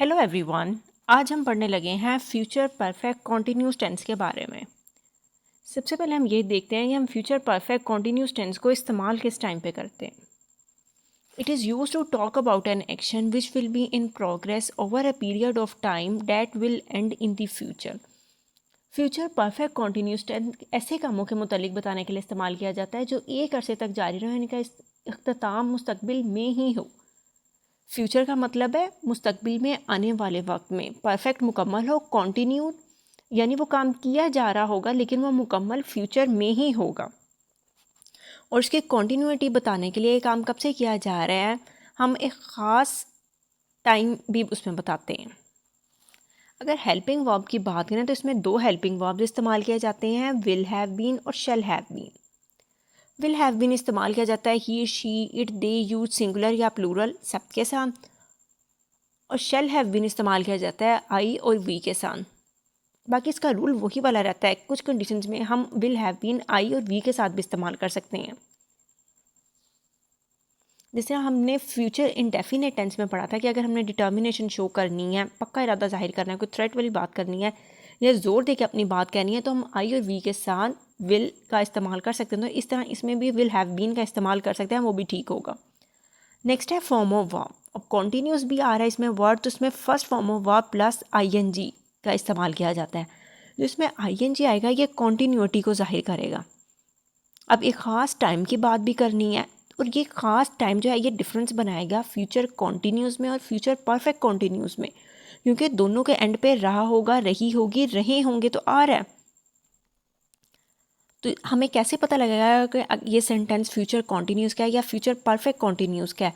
Hello everyone, आज हम पढ़ने लगे हैं फ्यूचर परफेक्ट कॉन्टिन्यूस टेंस के बारे में। सबसे पहले हम ये देखते हैं कि हम फ्यूचर परफेक्ट कॉन्टिन्यूस टेंस को इस्तेमाल किस टाइम पे करते हैं। It is use to talk about an action which will be in progress over a period of time that will end in the future. Future perfect continuous tense ऐसे कामों के मुतालिक बताने के लिए इस्तेमाल किया जाता है जो एक अरसे तक जारी रहने का इख्तिताम मुस्तकबिल में ही हो। फ्यूचर का मतलब है मुस्तकबिल में आने वाले वक्त में, परफेक्ट मुकम्मल हो, कॉन्टीन्यू यानी वो काम किया जा रहा होगा लेकिन वो मुकम्मल फ्यूचर में ही होगा। और उसकी कॉन्टीन्यूटी बताने के लिए ये काम कब से किया जा रहा है, हम एक ख़ास टाइम भी उसमें बताते हैं। अगर हेल्पिंग वर्ब की बात करें तो इसमें दो हेल्पिंग वर्ब्स इस्तेमाल किए जाते हैं, विल हैव बीन और shall have been. Will have been इस्तेमाल किया जाता है he, she, it, they, use singular या प्लूरल सबके साथ, और शेल हैव बीन इस्तेमाल किया जाता है आई और वी के साथ। बाकी इसका रूल वही वाला रहता है, कुछ कंडीशंस में हम विल हैव बीन आई और वी के साथ भी इस्तेमाल कर सकते हैं। जैसे हमने फ्यूचर इंडेफिनेट टेंस में पढ़ा था कि अगर हमने डिटर्मिनेशन शो करनी है, पक्का इरादा जाहिर करना है, कोई थ्रेट वाली बात करनी है या ज़ोर दे के अपनी बात कहनी है, तो हम आई और वी के साथ विल का इस्तेमाल कर सकते हैं। तो इस तरह इसमें भी विल हैव बीन का इस्तेमाल कर सकते हैं, वो भी ठीक होगा। नेक्स्ट है फॉर्म ऑफ वर्ब। अब कॉन्टीन्यूस भी आ रहा है इसमें वर्ड, तो इसमें first form of verb plus ING का इस्तेमाल किया जाता है। जो इसमें आईएनजी आएगा ये कॉन्टीन्यूटी को जाहिर करेगा। अब एक ख़ास टाइम की बात भी करनी है, और ये ख़ास टाइम जो है ये डिफरेंस बनाएगा फ्यूचर कॉन्टीन्यूस में और फ्यूचर परफेक्ट कॉन्टीन्यूस में, क्योंकि दोनों के एंड पे रहा होगा, रही होगी, रहे होंगे तो आ रहा है। तो हमें कैसे पता लगेगा कि ये सेंटेंस फ्यूचर कॉन्टीन्यूस का है या फ्यूचर परफेक्ट कॉन्टीन्यूस का है।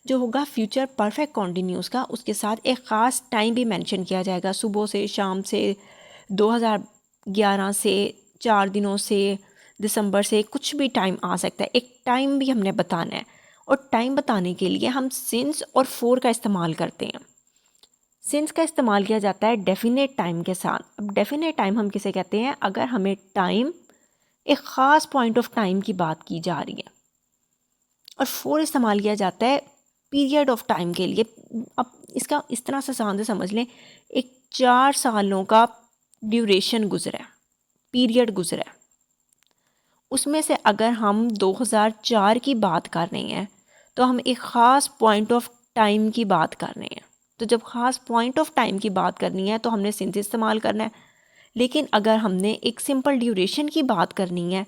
जो होगा फ्यूचर परफेक्ट कॉन्टीन्यूस का, उसके साथ एक ख़ास टाइम भी मेंशन किया जाएगा, सुबह से, शाम से, 2011 से, 4 दिनों से, दिसंबर से, कुछ भी टाइम आ सकता है। एक टाइम भी हमने बताना है, और टाइम बताने के लिए हम सिंस और फॉर का इस्तेमाल करते हैं। सिंस का इस्तेमाल किया जाता है डेफिनेट टाइम के साथ। अब डेफिनेट टाइम हम किसे कहते हैं, अगर हमें टाइम एक ख़ास पॉइंट ऑफ टाइम की बात की जा रही है। और फोर इस्तेमाल किया जाता है पीरियड ऑफ टाइम के लिए। अब इसका इस तरह से आसान से समझ लें, एक 4 सालों का ड्यूरेशन गुजरा है, पीरियड गुजरा है, उसमें से अगर हम 2004 की बात कर रहे हैं तो हम एक ख़ास पॉइंट ऑफ टाइम की बात कर रहे हैं। तो जब ख़ास पॉइंट ऑफ टाइम की बात करनी है तो हमने सिंस इस्तेमाल करना है। लेकिन अगर हमने एक सिंपल ड्यूरेशन की बात करनी है,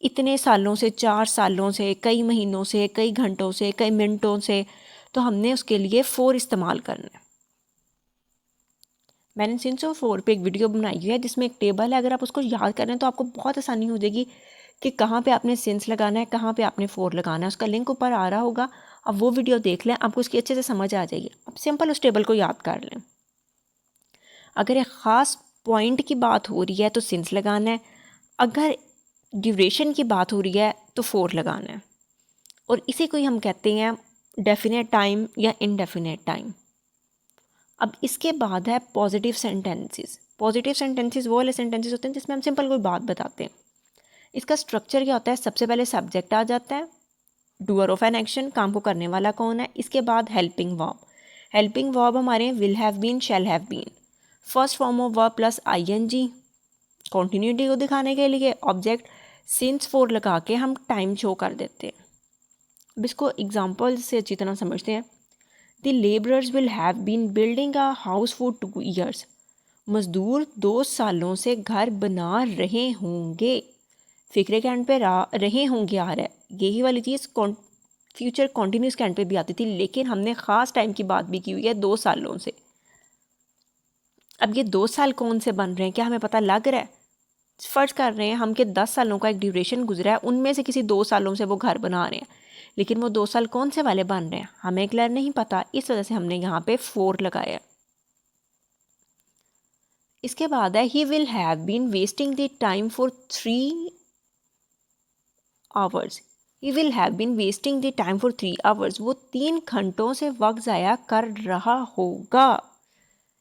इतने सालों से, 4 सालों से, कई महीनों से, कई घंटों से, कई मिनटों से, तो हमने उसके लिए फोर इस्तेमाल करना है। मैंने सिंस और फोर पे एक वीडियो बनाई हुई है जिसमें एक टेबल है, अगर आप उसको याद करें तो आपको बहुत आसानी हो जाएगी कि कहाँ पे आपने सिंस लगाना है, कहाँ पे आपने फोर लगाना है। उसका लिंक ऊपर आ रहा होगा, अब वो वीडियो देख लें, आपको उसकी अच्छे से समझ आ जाएगी। अब सिंपल उस टेबल को याद कर लें। अगर एक ख़ास पॉइंट की बात हो रही है तो सिंस लगाना है, अगर ड्यूरेशन की बात हो रही है तो फोर लगाना है, और इसी को ही हम कहते हैं डेफिनेट टाइम या इनडेफिनेट टाइम। अब इसके बाद है पॉजिटिव सेंटेंसेस। पॉजिटिव सेंटेंसेस वो वाले सेंटेंसेस होते हैं जिसमें हम सिंपल कोई बात बताते हैं। इसका स्ट्रक्चर क्या होता है, सबसे पहले सब्जेक्ट आ जाता है, डूअर ऑफ एन एक्शन, काम को करने वाला कौन है। इसके बाद हेल्पिंग वर्ब। हेल्पिंग वर्ब हमारे will have been, shall have been. First form of verb plus ING, continuity को दिखाने के लिए ऑब्जेक्ट सिंस फोर लगा के हम टाइम शो कर देते हैं। अब इसको एग्जाम्पल से अच्छी तरह समझते हैं। The labourers will have been building a house for 2 years. मजदूर 2 सालों से घर बना रहे होंगे। फिक्रे के एंड पे रहे होंगे आ रहा है, यही वाली चीज़ फ्यूचर कॉन्टीन्यूस के एंड पे भी आती थी, लेकिन हमने ख़ास टाइम की बात भी की हुई है, 2 सालों से। अब ये 2 साल कौन से बन रहे हैं, क्या हमें पता लग रहा है? फ़र्ज कर रहे हैं हम कि 10 सालों का एक ड्यूरेशन गुजरा है, उनमें से किसी 2 सालों से वो घर बना रहे हैं, लेकिन वो 2 साल कौन से वाले बन रहे हैं हमें क्लियर नहीं पता, इस वजह से हमने यहाँ पे 4 लगाया। इसके बाद है he will have been wasting the time for 3 hours. He will have been wasting the time for 3 hours. वो 3 घंटों से वक्त ज़ाया कर रहा होगा।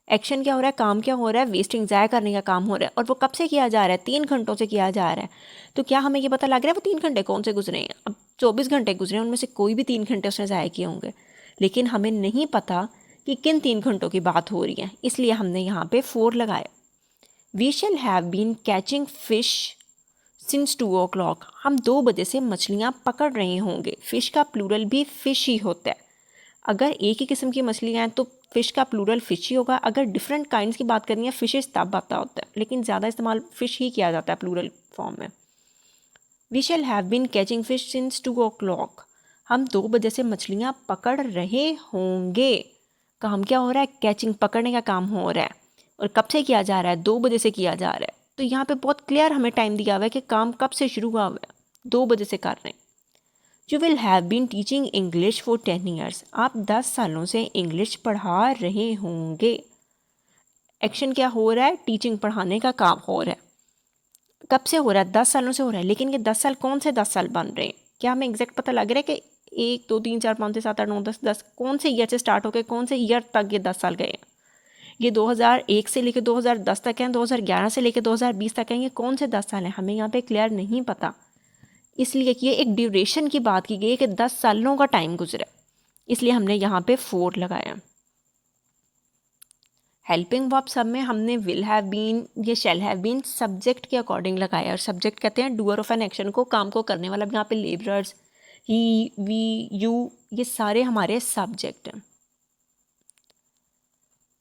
एक्शन क्या हो रहा है, काम क्या हो रहा है, वेस्टिंग ज़ाया करने का काम हो रहा है, और वो कब से किया जा रहा है, 3 घंटों से किया जा रहा है। तो क्या हमें ये पता लग रहा है वो 3 घंटे कौन से गुजरे हैं? अब 24 घंटे गुजरे हैं, उनमें से कोई भी 3 घंटे उसने ज़ाया किए होंगे, लेकिन हमें नहीं पता कि किन 3 घंटों की बात हो रही है, इसलिए हमने यहाँ पे 4 लगाया। We shall have been catching fish since 2 o'clock। हम 2 बजे से मछलियाँ पकड़ रहे होंगे। फ़िश का प्लूरल भी फ़िश ही होता है। अगर एक ही किस्म की मछलियाँ हैं तो फ़िश का प्लूरल फ़िश ही होगा। अगर डिफरेंट काइंड्स की बात करनी है फ़िशेस तब आता होता है, लेकिन ज़्यादा इस्तेमाल फ़िश ही किया जाता है प्लूरल फॉर्म में। We shall have been catching fish since 2 o'clock। हम 2 बजे से मछलियाँ पकड़ रहे होंगे। काम क्या हो रहा है? कैचिंग, पकड़ने का काम हो रहा है। और कब से किया जा रहा है? 2 बजे से किया जा रहा है। तो यहाँ पे बहुत क्लियर हमें टाइम दिया हुआ है कि काम कब से शुरू हुआ है। 2 बजे से कर रहे हैं। You will have been teaching English for 10 years. आप 10 सालों से इंग्लिश पढ़ा रहे होंगे। एक्शन क्या हो रहा है? टीचिंग, पढ़ाने का काम हो रहा है। कब से हो रहा है? 10 सालों से हो रहा है। लेकिन ये 10 साल कौन से 10 साल बन रहे हैं? क्या हमें एग्जैक्ट पता लग रहा है कि 1 2 3 4 5 6 7 8 9 10 कौन से ईयर से स्टार्ट होकर कौन से ईयर तक ये 10 साल गए हैं? ये 2001 से लेकर 2010 तक हैं, 2011 से लेकर 2020 तक हैं। ये कौन से 10 साल हैं? हमें यहाँ पे क्लियर नहीं पता, इसलिए कि ये एक ड्यूरेशन की बात की गई है कि 10 सालों का टाइम गुजरा, इसलिए हमने यहाँ पे 4 लगाया। हेल्पिंग वर्ब सब में हमने विल हैव बीन, ये शैल हैव बीन सब्जेक्ट के अकॉर्डिंग लगाया। और सब्जेक्ट कहते हैं डूअर ऑफ एन एक्शन को, काम को करने वाला। यहाँ पे लेबरर्स, ही, वी, यू, ये सारे हमारे सब्जेक्ट हैं।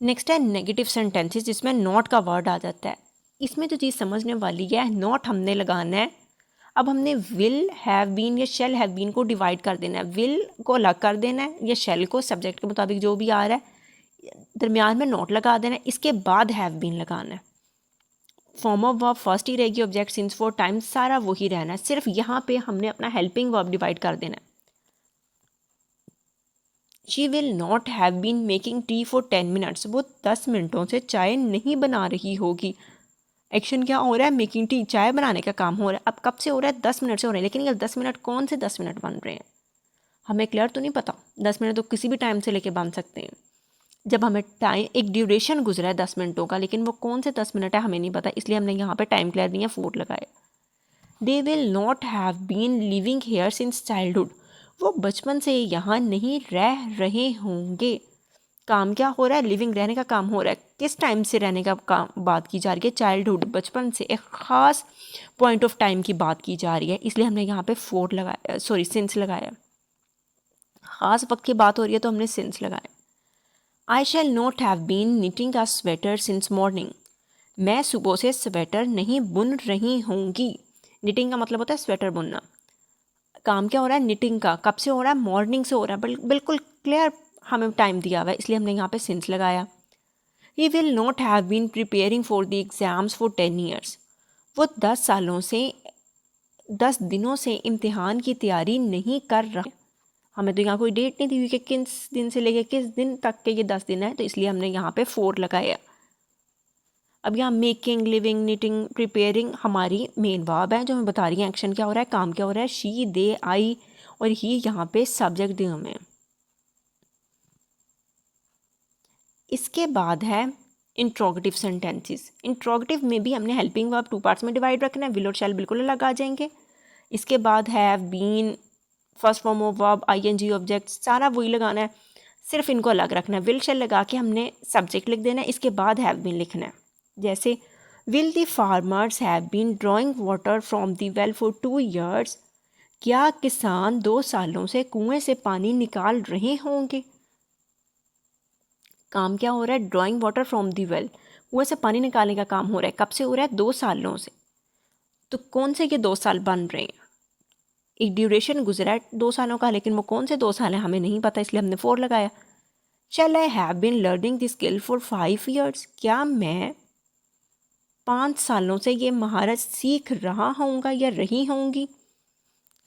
नेक्स्ट है नेगेटिव सेंटेंसेस, जिसमें नॉट का वर्ड आ जाता है। इसमें जो चीज़ समझने वाली है, नॉट हमने लगाना है। अब हमने विल हैव बीन या शेल हैव बीन को डिवाइड कर देना है। विल को अलग कर देना है या शेल को, सब्जेक्ट के मुताबिक जो भी आ रहा है, दरमियान में नॉट लगा देना है। इसके बाद हैव बीन लगाना है। फॉर्म ऑफ वर्ब फर्स्ट ही रहेगी, ऑब्जेक्ट सिंस फॉर टाइम सारा वही रहना है। सिर्फ यहाँ पे हमने अपना हेल्पिंग वर्ब डिवाइड कर देना है। She will not have been making tea for 10 minutes. वो 10 मिनटों से चाय नहीं बना रही होगी। एक्शन क्या हो रहा है? मेकिंग टी, चाय बनाने का काम हो रहा है। अब कब से हो रहा है? 10 मिनट से हो रहा है। लेकिन ये 10 मिनट कौन से 10 मिनट बन रहे हैं हमें क्लियर तो नहीं पता। 10 मिनट तो किसी भी टाइम से लेके बन सकते हैं। जब हमें टाइम, एक ड्यूरेशन गुजरा है 10 मिनटों का, लेकिन वो कौन से 10 मिनट है हमें नहीं पता, इसलिए हमने यहाँ पे टाइम क्लियर नहीं है, 4 लगाए। They will not have been living here since childhood. वो बचपन से यहाँ नहीं रह रहे होंगे। काम क्या हो रहा है? लिविंग, रहने का काम हो रहा है। किस टाइम से रहने का काम बात की जा रही है? चाइल्डहुड, बचपन से, एक ख़ास पॉइंट ऑफ टाइम की बात की जा रही है, इसलिए हमने यहाँ पे 4 लगाया, सॉरी सिंस लगाया। ख़ास वक्त की बात हो रही है तो हमने सिंस लगाया। I shall not have been knitting a sweater since morning. मैं सुबह से स्वेटर नहीं बुन रही होंगी। निटिंग का मतलब होता है स्वेटर बुनना। काम क्या हो रहा है? निटिंग का। कब से हो रहा है? मॉर्निंग से हो रहा है। बिल्कुल क्लियर हमें टाइम दिया हुआ है, इसलिए हमने यहाँ पे सिंस लगाया। He will not have been preparing for the exams for 10 years. वो 10 सालों से, 10 दिनों से इम्तिहान की तैयारी नहीं कर रहा। हमें तो यहाँ कोई डेट नहीं दी हुई कि किस दिन से लेके किस दिन तक के ये 10 दिन है, तो इसलिए हमने यहाँ पे 4 लगाया। अब यहाँ मेकिंग, लिविंग, निटिंग, प्रिपेयरिंग हमारी मेन वर्ब है जो हमें बता रही है एक्शन क्या हो रहा है, काम क्या हो रहा है। शी, दे, आई और ही यहाँ पे सब्जेक्ट दिए हमें। इसके बाद है इंट्रोगेटिव सेंटेंसेस। इंट्रोगेटिव में भी हमने हेल्पिंग वर्ब 2 पार्ट्स में डिवाइड रखना है। विल और शैल बिल्कुल अलग आ जाएंगे। इसके बाद have, been, first form of verb, ING, object, सारा वही लगाना है, सिर्फ इनको अलग रखना है। विल शैल लगा के हमने सब्जेक्ट लिख देना है। इसके बाद हैव बीन लिखना है। जैसे will the farmers have been drawing water from the well for 2 years. क्या किसान 2 सालों से कुएं से पानी निकाल रहे होंगे। काम क्या हो रहा है? Drawing water from the well, कुएं से पानी निकालने का काम हो रहा है। कब से हो रहा है? 2 सालों से। तो कौन से ये 2 साल बन रहे हैं? एक ड्यूरेशन गुजरा है 2 सालों का, लेकिन वो कौन से 2 साल हैं हमें नहीं पता, इसलिए हमने 4 लगाया। Shall I have been learning the skill for 5 years. क्या मैं 5 सालों से ये महारत सीख रहा होऊंगा या रही होंगी।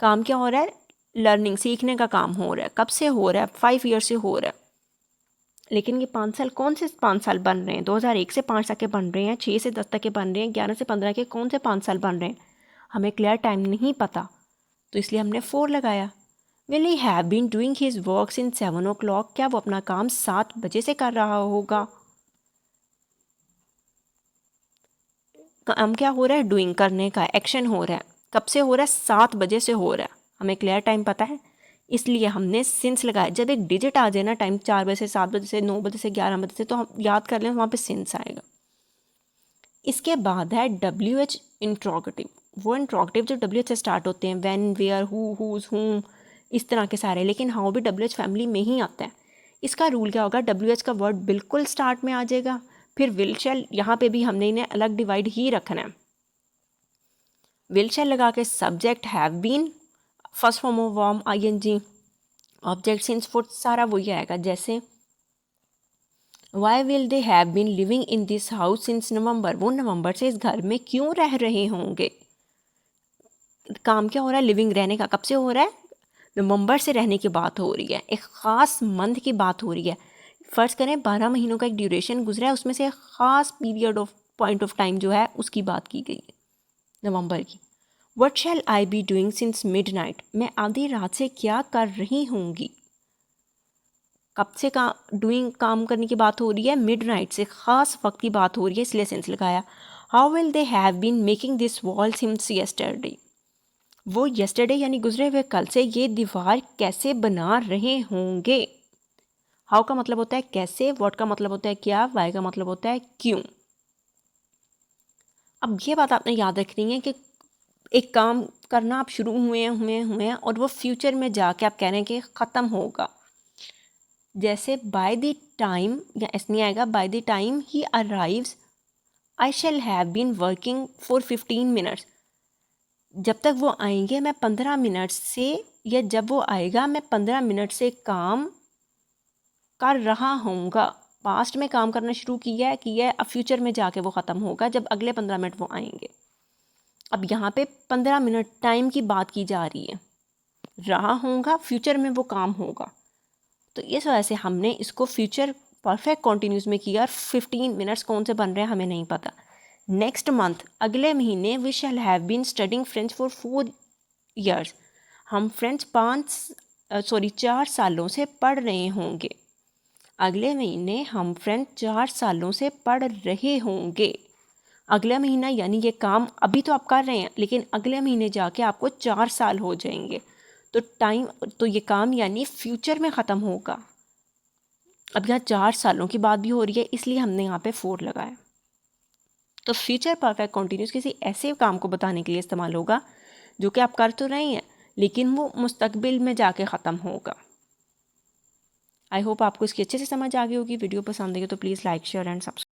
काम क्या हो रहा है? लर्निंग, सीखने का काम हो रहा है। कब से हो रहा है? 5 ईयर से हो रहा है। लेकिन ये 5 साल कौन से 5 साल बन रहे हैं? 2001 से 5 तक के बन रहे हैं, 6 से 10 तक के बन रहे हैं, 11 से 15 के कौन से 5 साल बन रहे हैं हमें क्लियर टाइम नहीं पता, तो इसलिए हमने 4 लगाया। Will he have been doing his work in 7 o'clock। क्या वो अपना काम 7 बजे से कर रहा होगा। काम क्या हो रहा है? डूइंग, करने का एक्शन हो रहा है। कब से हो रहा है? 7 बजे से हो रहा है। हमें क्लियर टाइम पता है, इसलिए हमने सिंस लगाया। जब एक डिजिट आ जाए ना, टाइम 4 बजे से 7 बजे से 9 बजे से 11 बजे से, तो हम याद कर लें वहाँ पे सिंस आएगा। इसके बाद है WH इंट्रोगेटिव। वो इंट्रोगेटिव जो WH से स्टार्ट होते हैं, व्हेन, वेयर, हु, हुज, हुम, इस तरह के सारे, लेकिन हाउ भी WH फैमिली में ही आता है। इसका रूल क्या होगा, WH का वर्ड बिल्कुल स्टार्ट में आ जाएगा, फिर विल शैल, यहाँ पे भी हमने इन्हें अलग डिवाइड ही रखना है। विल शैल लगा के subject have been, first form of verb ING, object since फुट, सारा वही आएगा। जैसे why will they have been living in this house since November, वो नवंबर से इस घर में क्यों रह रहे होंगे। काम क्या हो रहा है, लिविंग, रहने का। कब से हो रहा है, नवंबर से रहने की बात हो रही है, एक ख़ास मंथ की बात हो रही है। फ़र्ज़ करें 12 महीनों का एक ड्यूरेशन गुजरा है, उसमें से एक ख़ास period of point of time जो है उसकी बात की गई है, नवंबर की। What shall I be doing since midnight, मैं आधी रात से क्या कर रही होंगी। कब से डूइंग, काम करने की बात हो रही है, मिड नाइट से, ख़ास वक्त की बात हो रही है, इसलिए सेंस लगाया। How will they have been making this wall since yesterday, वो येस्टरडे यानी गुजरे हुए कल से ये दीवार कैसे बना रहे होंगे। हाउ का मतलब होता है कैसे, व्हाट का मतलब होता है क्या, वाई का मतलब होता है क्यों। अब ये बात आपने याद रखनी है कि एक काम करना आप शुरू हुए हैं और वो फ्यूचर में जाके आप कह रहे हैं कि ख़त्म होगा। जैसे बाय द टाइम, या ऐसे नहीं आएगा, by the time he arrives I shall have been working for 15 minutes, जब तक वो आएंगे मैं 15 मिनट से, या जब वो आएगा मैं 15 मिनट से काम कर रहा होऊंगा। पास्ट में काम करना शुरू किया है, अब फ्यूचर में जाके वो ख़त्म होगा जब अगले 15 मिनट वो आएंगे। अब यहाँ पे 15 मिनट टाइम की बात की जा रही है, रहा होगा, फ्यूचर में वो काम होगा, तो इस वजह से हमने इसको फ्यूचर परफेक्ट कॉन्टीन्यूस में किया। 15 मिनट्स कौन से बन रहे हैं हमें नहीं पता। नेक्स्ट मंथ, अगले महीने, we shall have been studying French for 4 years, हम फ्रेंच 4 सालों से पढ़ रहे होंगे। अगले महीने हम फ्रेंच 4 सालों से पढ़ रहे होंगे। अगला महीना यानी ये काम अभी तो आप कर रहे हैं, लेकिन अगले महीने जाके आपको 4 साल हो जाएंगे, तो टाइम, तो ये काम यानी फ्यूचर में ख़त्म होगा। अब यहाँ 4 सालों की बात भी हो रही है, इसलिए हमने यहाँ पे 4 लगाया। तो फ्यूचर परफेक्ट कॉन्टीन्यूस किसी ऐसे काम को बताने के लिए इस्तेमाल होगा जो कि आप कर तो रहे हैं, लेकिन वो मुस्तकबिल में जाके ख़त्म होगा। आई होप आपको इसकी अच्छे से समझ आ गई होगी। वीडियो पसंद आई हो तो please like, share and subscribe.